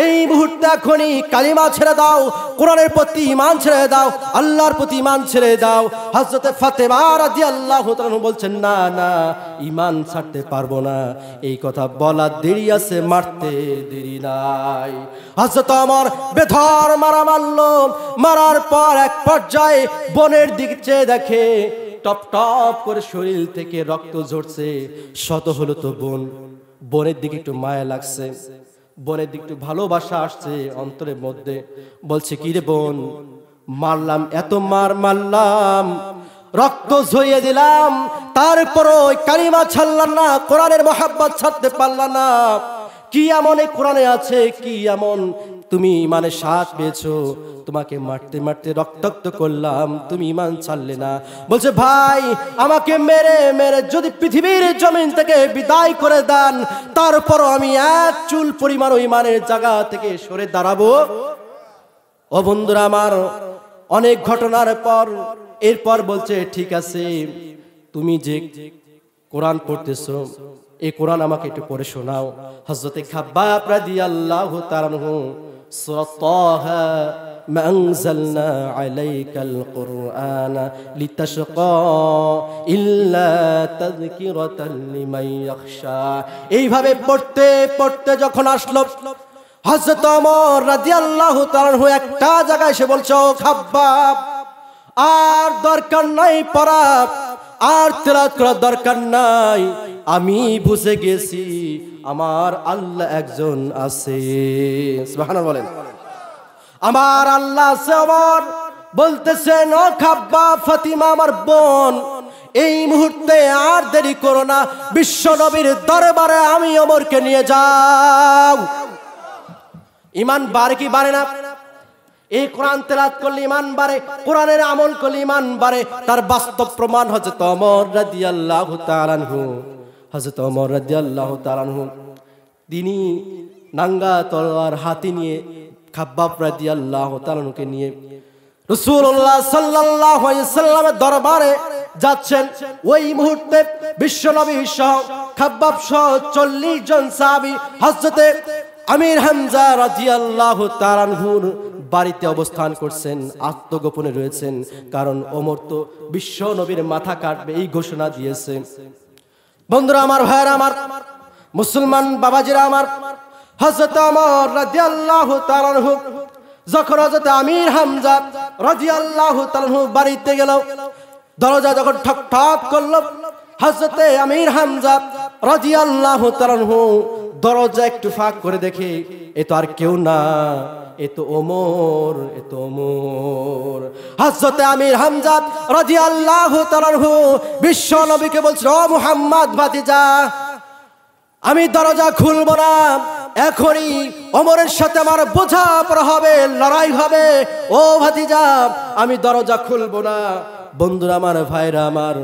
এই মুহূর্তে এখনই কালিমা ছেড়ে দাও, কোরআনের প্রতি ঈমান ছেড়ে দাও, আল্লাহর প্রতি ঈমান ছেড়ে দাও। হযরত ফাতেমা রাদিয়াল্লাহু তাআলা বলছেন, না না, ঈমান ছাড়তে পারবো না। এই কথা বলা দেরি আছে, মারতে দেরি নাই। হযরত ওমর বেধর মারা মারলো। মারার পর এক পর্যায়ে বোনের দিকে চেয়ে দেখে টপ টপ করে শরীর থেকে রক্ত ঝরছে। শত হলো তো বোন, বোনের দিকে একটু মায়া লাগছে, বোনের দিকে একটু ভালোবাসা আসছে অন্তরের মধ্যে। বলছে, কি রে বোন, মারলাম, এত মারলাম, রক্ত ঝরিয়ে দিলাম, তারপরও ওই কালিমা ছাড়লাম না, কোরআনের মহব্বত ছাড়তে পারলাম না। কি এমন এই কোরআনে আছে, কি এমন তুমি ঈমানের স্বাদ পেয়েছো? তোমাকে মারতে মারতে রক্তাক্ত করলাম, তুমি ঈমান ছাড়লে না। বলছে, ভাই, আমাকে মেরে মেরে যদি পৃথিবীর জমিন থেকে বিদায় করে দেন, তারপরও আমি এক চুল পরিমাণ ঈমানের জায়গা থেকে সরে দাঁড়াবো। ও বন্ধুরা আমার, অনেক ঘটনার পর এরপর বলছে, ঠিক আছে, তুমি যে কোরআন পড়তেছো, এই কোরআন আমাকে একটু পড়ে শোনাও। হযরত খাব্বাব রাদিয়াল্লাহু তাআলা আনহু সূরা তাহা, মা আনজালনা আলাইকাল কুরআনা লিতাশকা ইল্লা তাযকিরাতাল লিমান ইয়াখশা, এইভাবে পড়তে পড়তে যখন আসলো, হযরত ওমর রাদিয়াল্লাহু তাআলা আনহু একটা জায়গায় এসে বলছে, ও খাব্বাব, আর দরকার নাই পড়া, আর তেলাওয়াত করার দরকার নাই, আমি বুঝে গেছি আমার আল্লাহ একজন আছে। সুবহানাল্লাহ বলেন। আমার আল্লাহ আছে। ওমর বলতেছেন, ও খাব্বাব, ফাতিমা আমার বোন, এই মুহূর্তে আর দেরি করো না, বিশ্ব নবীর দরবারে আমি ওমরকে নিয়ে যাও। ঈমান বাড়ে কি বাড়ে না? এই কোরআন তেলাওয়াত করলে ঈমান বাড়ে, কোরআনের আমল করলে ঈমান বাড়ে। তার বাস্তব প্রমাণ হযরত ওমর রাদিয়াল্লাহু তাআলা আনহু। হযরত ওমর রাদিয়াল্লাহু তাআলা আনহু তিনি নাঙ্গা তলোয়ার হাতে নিয়ে খাব্বাব রাদিয়াল্লাহু তাআলা আনহুকে নিয়ে রাসূলুল্লাহ সাল্লাল্লাহু আলাইহি সাল্লামের দরবারে যাচ্ছেন। ওই মুহূর্তে বিশ্বনবী সহ খাব্বাব সহ 40 জন সাহাবী হযরতে আমির হামজা রাদিয়াল্লাহু তাআলা আনহুর বাড়িতে অবস্থান করছেন, আত্মগোপনে রয়েছেন, কারণ ওমর তো বিশ্ব নবীর মাথা কাটবে এই ঘোষণা দিয়েছে। বন্ধুরা আমার, ভাইয়েরা আমার, মুসলমান বাবাজিরা আমার, হযরত ওমর রাদিয়াল্লাহু তাআলা আনহু যখন হযরত আমির হামজা রাদিয়াল্লাহু তাআলা আনহু বাড়িতে গেল, দরজা যখন ঠক ঠক করলো, হযরত আমির হামজা রাদিয়াল্লাহু তাআলা আনহু দরজা একটু ফাঁক করে দেখে, এ তো আর কেউ না, এ তো ওমর, এ তো ওমর। হযরত আমির হামজা রাদিয়াল্লাহু তাআলা আনহু বিশ্ব নবীকে বলছে, ও মুহাম্মদ ভাতিজা, আমি দরজা খুলবো না, এখনই ওমরের সাথে আমার বোঝাপড়া হবে, লড়াই হবে, ও ভাতিজা, আমি দরজা খুলবো না। বন্ধুরা আমার, ভাইরা আমার,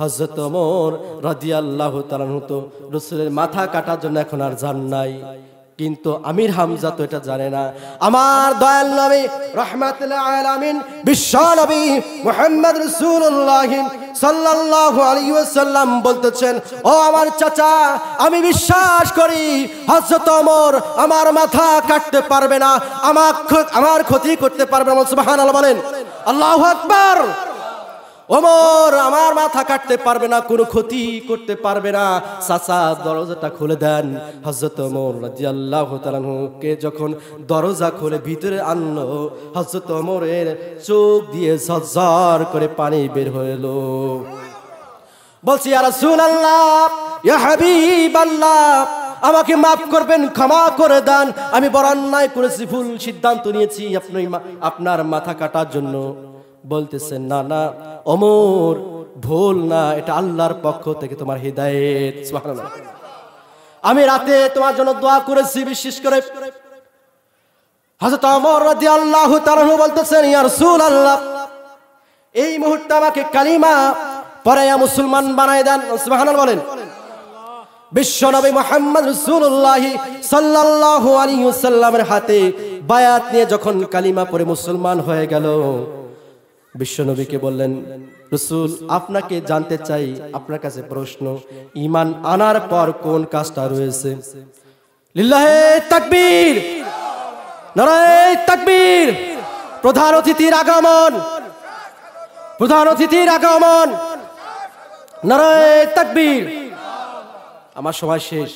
হযরত ওমর রাদিয়াল্লাহু তাআলা আনহু তো রাসূলের মাথা কাটার জন্য এখন আর যান নাই, কিন্তু আমির হামজা তো এটা জানে না। আমার দয়াল নবী রাহমাতুল আলামিন বিশ্ব নবী মুহাম্মদ রাসূলুল্লাহ সাল্লাল্লাহু আলাইহি ওয়াসাল্লাম বলতেছেন, ও আমার চাচা, আমি বিশ্বাস করি হযরত ওমর আমার মাথা কাটতে পারবে না, আমার ক্ষতি করতে পারবে না। সুবহানাল্লাহ বলেন, আল্লাহু আকবার। ওমর আমার মাথা কাটতে পারবে না, কোনো ক্ষতি করতে পারবে না। চাচা দরজাটা খুলে দেন। হযরত ওমর রাদিয়াল্লাহু তাআলা কে যখন দরজা খুলে ভিতরে আনলো, হযরত ওমরের চোখ দিয়ে ঝরঝর করে পানি বের হয়ে এলো। বলছি, ইয়া রাসূলুল্লাহ, ইয়া হাবিবাল্লাহ, আমাকে মাফ করবেন, ক্ষমা করে দেন, আমি বড় অন্যায় করেছি, ভুল সিদ্ধান্ত নিয়েছি আপনার মাথা কাটার জন্য। বলতেছেন, না না ওমর, ভুল না, এটা আল্লাহর পক্ষ থেকে তোমার হিদায়াত। সুবহানাল্লাহ। আমি রাতে তোমার জন্য দোয়া করেছি, বিশেষ করে হযরত ওমর রাদিয়াল্লাহু তাআলা বলতেছেন, ইয়া রাসূলুল্লাহ, এই মুহূর্তে আমাকে কালিমা পড়াইয়া মুসলমান বানায় দেন। সুবহানাল্লাহ বলেন। বিশ্বনবী মুহাম্মদ রাসূলুল্লাহ সাল্লাল্লাহু আলাইহি ওয়াসাল্লামের হাতে বায়াত নিয়ে যখন কালিমা পড়ে মুসলমান হয়ে গেল, বিশ্বনবীকে বললেন, রাসূল, আপনাকে জানতে চাই, আপনার কাছে প্রশ্ন, ঈমান আনার পর কোন কাজটা রয়েছে? লিল্লাহে তাকবীর, নারায়ে তাকবীর। প্রধান অতিথির আগমন, প্রধান অতিথির আগমন, নারায়ে তাকবীর। আমার সময় শেষ,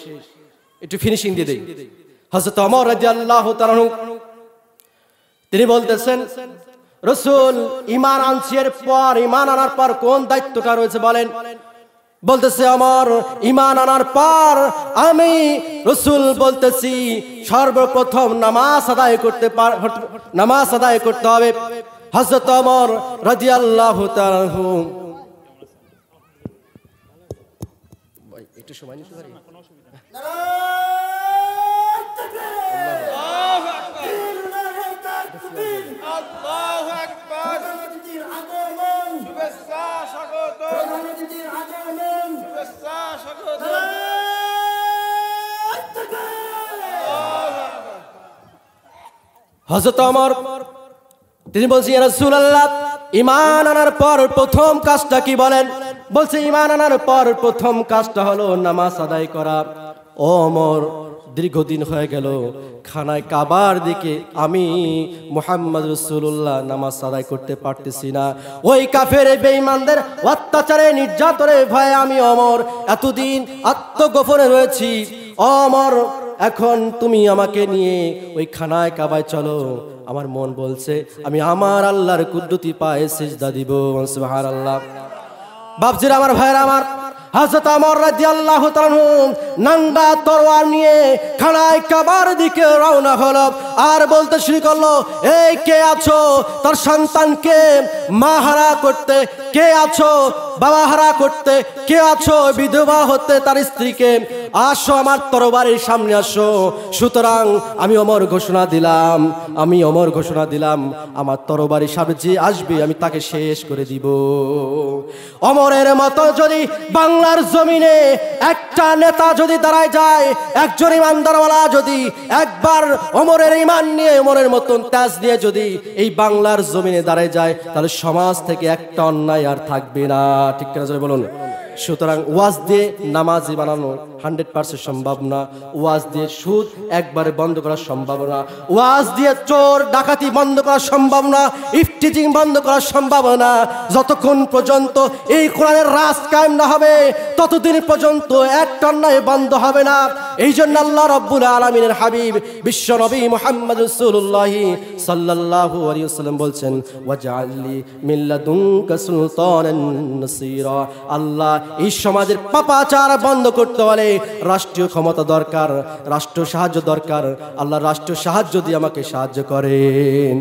একটু ফিনিশিং দিয়ে দেই। হযরত ওমর রাদিয়াল্লাহু তাআলা তিনি বলতেছেন, রাসূল, ঈমান আনছের পর, ঈমান আনার পর কোন দায়িত্বটা রয়েছে বলেন? বলতেছে ওমর, ঈমান আনার পর আমি রাসূল বলতেছি সর্বপ্রথম নামাজ আদায় করতে হবে। হযরত ওমর রাদিয়াল্লাহু তাআলা একটু সময় নিতে পারি? আল্লাহু আকবার। শুভেচ্ছা স্বাগত, শুভেচ্ছা স্বাগত। হযরত ওমর তিনি বলছেন, ইয়া রাসূলুল্লাহ, ঈমান আনার পর প্রথম কাজটা কি বলেন? বলছে, ঈমান আনার পর প্রথম কাজটা হলো নামাজ আদায় করা। ওমর, দীর্ঘদিন হয়ে গেল খানায় কাবার দিকে আমি মুহাম্মদ রাসূলুল্লাহ নামাজ আদায় করতে পারতেছি না। ওই কাফের বেঈমানদের অত্যাচারে, নির্যাতনে ভয়ে আমি ওমর এতদিন আত্মগোপনে রয়েছি। ওমর, এখন তুমি আমাকে নিয়ে ওই খানায় কাবায় চলো। আমার মন বলছে আমি আমার আল্লাহর কুদরতি পায়ে সিজদা দিব। সুবহানাল্লাহ। বাপজিরা, আমার ভাইরা আমার, হযরত ওমর রাদিয়াল্লাহু তাআলা নাঙ্গা তরোয়ার নিয়ে খানায় কাবার দিকে রওনা হলো আর বলতে শুরু করলো, এই কে আছো তার সন্তানকে মা হারা করতে, কে আছো বাবা হারা করতে, কে আছো বিধবা হতে তার স্ত্রীকে, আসো আমার তরবারির সামনে আসো। সুতরাং আমি ওমর ঘোষণা দিলাম, আমার তরবারির সামনে যে আসবে আমি তাকে শেষ করে দিব। ওমরের মতো যদি বাংলার জমিনে একটা নেতা যদি দাঁড়ায় যায়, একজন ইমানদারওয়ালা যদি একবার ওমরের ঈমান নিয়ে, ওমরের মতন তেজ নিয়ে যদি এই বাংলার জমিনে দাঁড়ায় যায়, তাহলে সমাজ থেকে একটা অন্যায় আর থাকবে না। ঠিক কিনা জোরে বলুন। সুতরাং ওয়াজ দিয়ে নামাজি বানানো 100% সম্ভব না। ওয়াজ দিয়ে সুদ একবারে বন্ধ করা সম্ভব না। ওয়াজ দিয়ে চোর ডাকাতি বন্ধ করা সম্ভব না। ইফটিজিং বন্ধ করা সম্ভব না। যতক্ষণ পর্যন্ত এই কোরআনের রাজ কায়েম না হবে, ততদিন পর্যন্ত একটা অন্যায় বন্ধ হবে না। এই জন্য আল্লাহ রাব্বুল আলামিনের হাবিব বিশ্ব নবী মুহাম্মদ রাসূলুল্লাহ সাল্লাল্লাহু আলাইহি ওয়াসাল্লাম বলছেন, ওয়াজআললি মিন লাদুনকা সুলতানান নাসীরা। আল্লাহ এই সমাজের পাপাচার বন্ধ করতে হলে রাষ্ট্রীয় ক্ষমতা দরকার, রাষ্ট্র সাহায্য দরকার। আল্লাহ রাষ্ট্র সাহায্য দিয়ে আমাকে সাহায্য করেন।